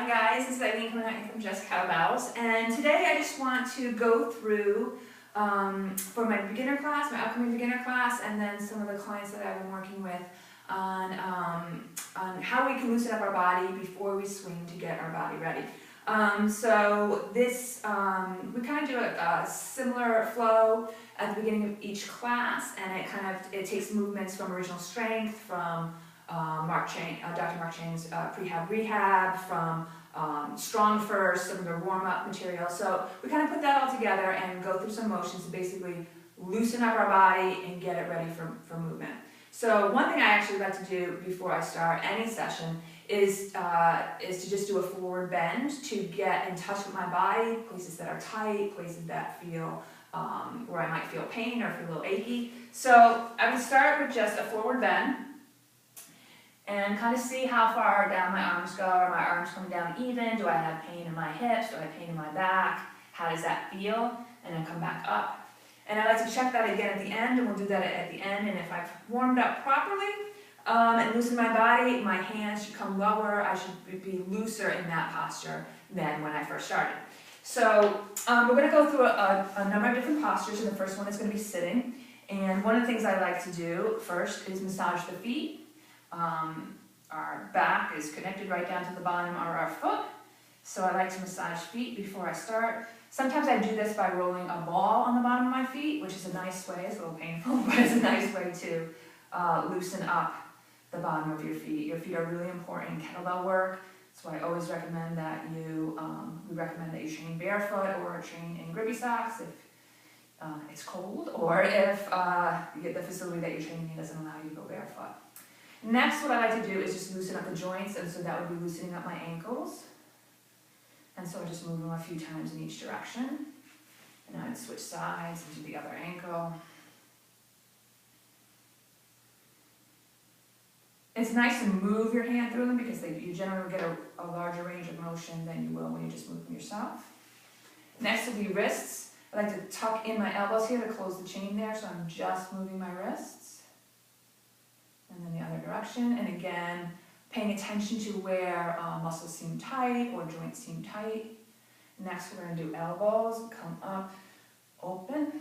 guys, this is Eileen coming at you from Just Cowbells, and today I just want to go through for my beginner class, my upcoming beginner class, and then some of the clients that I've been working with on how we can loosen up our body before we swing to get our body ready. So this, we kind of do a similar flow at the beginning of each class, and it takes movements from original strength, from Dr. Mark Chang's prehab rehab, from strong first, some of the warm-up material. So we kind of put that all together and go through some motions to basically loosen up our body and get it ready for movement. So one thing I actually like to do before I start any session is to just do a forward bend to get in touch with my body, places that are tight, places that feel where I might feel pain or feel a little achy. So I would start with just a forward bend and kind of see how far down my arms go. Are my arms coming down even? Do I have pain in my hips? Do I have pain in my back? How does that feel? And then come back up. And I like to check that again at the end, and we'll do that at the end. And if I've warmed up properly and loosened my body, my hands should come lower. I should be looser in that posture than when I first started. So we're going to go through a number of different postures, and the first one is going to be sitting. And one of the things I like to do first is massage the feet. Our back is connected right down to the bottom of our foot, so I like to massage feet before I start. Sometimes I do this by rolling a ball on the bottom of my feet, which is a nice way. It's a little painful, but it's a nice way to loosen up the bottom of your feet. Your feet are really important in kettlebell work, so I always recommend that you train barefoot or train in grippy socks if it's cold, or if the facility that you're training in doesn't allow you to go barefoot. Next, what I like to do is just loosen up the joints, and so that would be loosening up my ankles. And so I just move them a few times in each direction. And I'd switch sides and do the other ankle. It's nice to move your hand through them because you generally get a larger range of motion than you will when you just move them yourself. Next will be wrists. I like to tuck in my elbows here to close the chain there, so I'm just moving my wrists. And then the other direction, and again, paying attention to where muscles seem tight or joints seem tight. Next, we're going to do elbows, come up, open.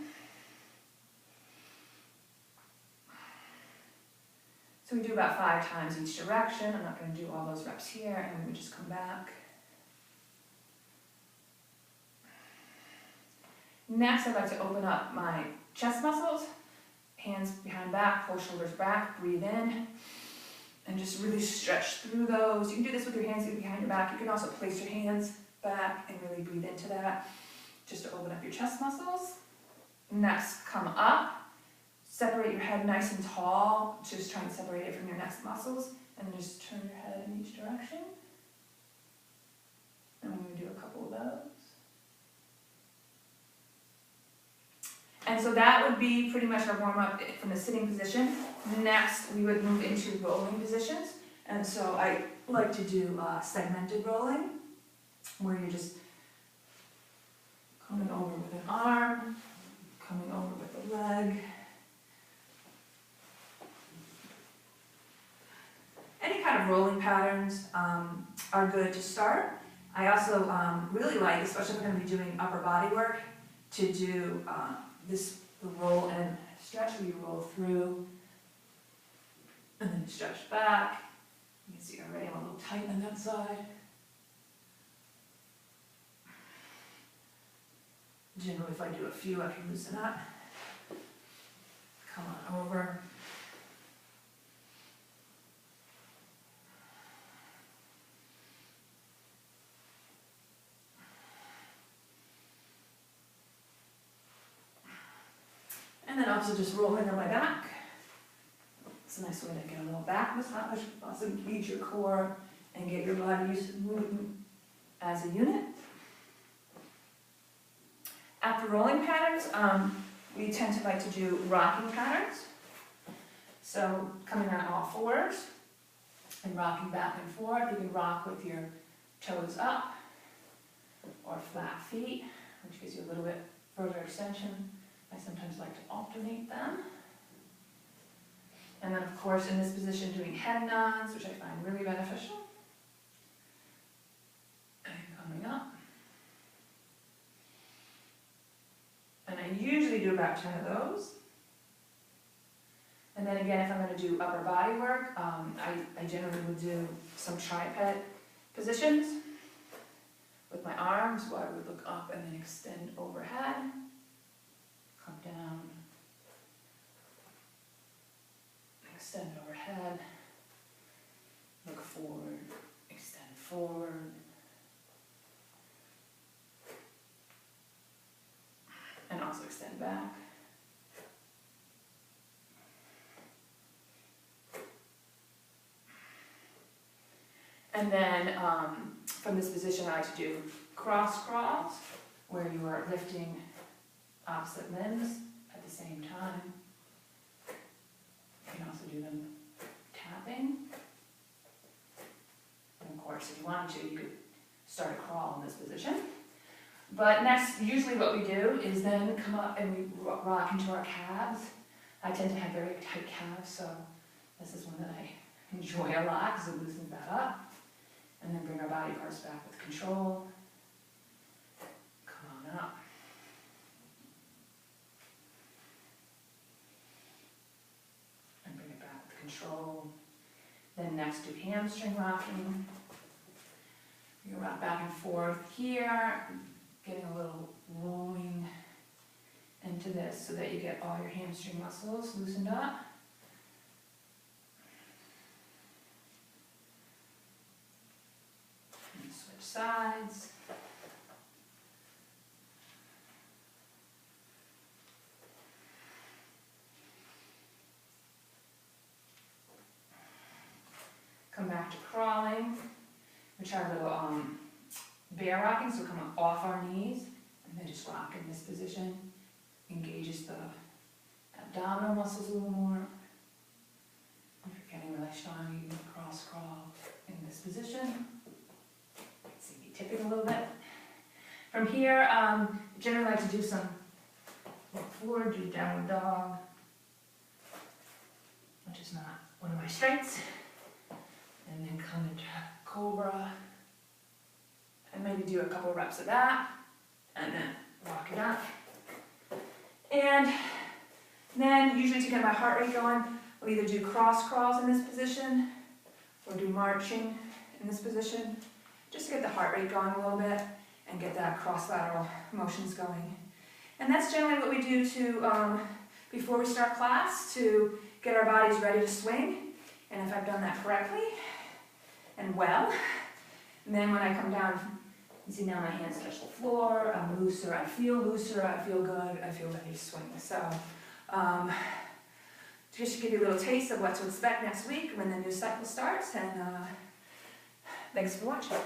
So we do about 5 times each direction. I'm not going to do all those reps here, and we just come back. Next, I'd like to open up my chest muscles. Hands behind back, pull shoulders back, breathe in, and just really stretch through those. You can do this with your hands behind your back. You can also place your hands back and really breathe into that, just to open up your chest muscles. Next, come up, separate your head nice and tall, just try and separate it from your neck muscles, and then just turn your head in each direction. And I'm going to do a couple of those. And so that would be pretty much our warm-up from the sitting position. Next, we would move into rolling positions. And so I like to do segmented rolling, where you're just coming over with an arm, coming over with a leg. Any kind of rolling patterns are good to start. I also really like, especially if we're going to be doing upper body work, to do the roll and stretch, where you roll through and then stretch back. You can see already I'm a little tight on that side. Generally, if I do a few, I can loosen up. Come on over. And then also just rolling on my back. It's a nice way to get a little back massage. Also engage your core and get your body used to moving as a unit. After rolling patterns, we tend to like to do rocking patterns. So coming on all fours and rocking back and forth. You can rock with your toes up or flat feet, which gives you a little bit further extension. I sometimes like to alternate them. And then, of course, in this position, doing head nods, which I find really beneficial. I usually do about 10 of those. And then again, if I'm going to do upper body work, I generally would do some tripod positions with my arms, where I would look up and then extend overhead, come down, extend overhead, look forward, extend forward, and also extend back. And then from this position, I like to do cross crawls, where you are lifting opposite limbs at the same time. You can also do them tapping. And of course, if you wanted to, you could start a crawl in this position. But next, usually what we do is then come up and we rock into our calves. I tend to have very tight calves, so this is one that I enjoy a lot because it loosens that up. And then bring our body parts back with control. Come on up. And bring it back with control. Then next do hamstring rocking. You rock back and forth here, getting a little rolling into this so that you get all your hamstring muscles loosened up. And switch sides. Come back to crawling, which are a little bear rocking, so come off our knees and then just rock in this position. Engages the abdominal muscles a little more. If you're getting really strong, you can cross crawl in this position. You can see me tipping a little bit. From here, I generally like to do some look forward, do downward dog, which is not one of my strengths. And then come into cobra. And maybe do a couple reps of that. And then walk it up. And then usually to get my heart rate going, I'll either do cross crawls in this position or do marching in this position, just to get the heart rate going a little bit and get that cross lateral motions going. And that's generally what we do to before we start class, to get our bodies ready to swing. And if I've done that correctly and well, and then when I come down, you see now my hands touch the floor, I'm looser, I feel good, I feel ready to swing. So just to give you a little taste of what to expect next week when the new cycle starts, and thanks for watching.